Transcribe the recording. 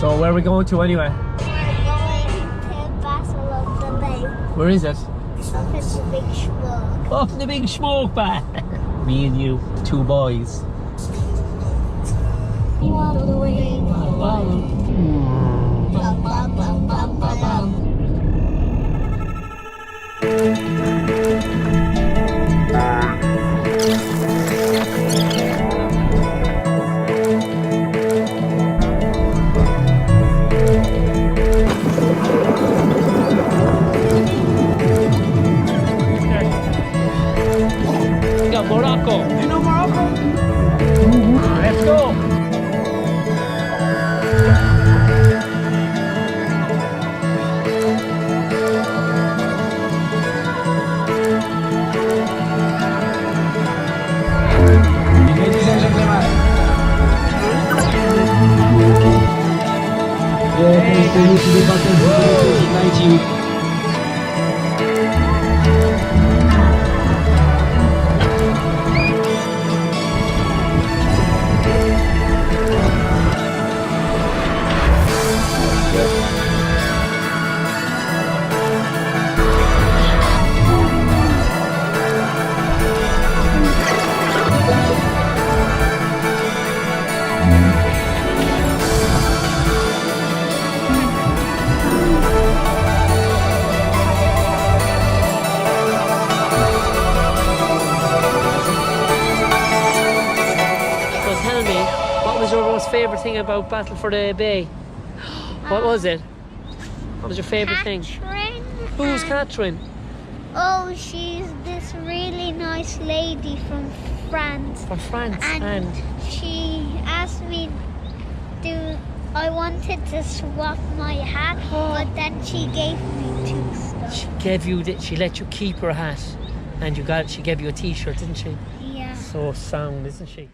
So where are we going to anyway? We're going to Battle of the Bay. Where is it? Up at the big smoke. Up the big smoke bar. Me and you, two boys. Morocco. Do you know Morocco? Let's go. Ladies and gentlemen. Bienvenue sur les vacances de 2019. Favourite thing about Battle for the Bay? What was it? What was your favourite thing? Who's Catherine? Oh, she's this really nice lady from France. From France, and she asked me I wanted to swap my hat, but then she gave me 2 stuff. She let you keep her hat, and she gave you a t-shirt, didn't she? Yeah. So sound, isn't she?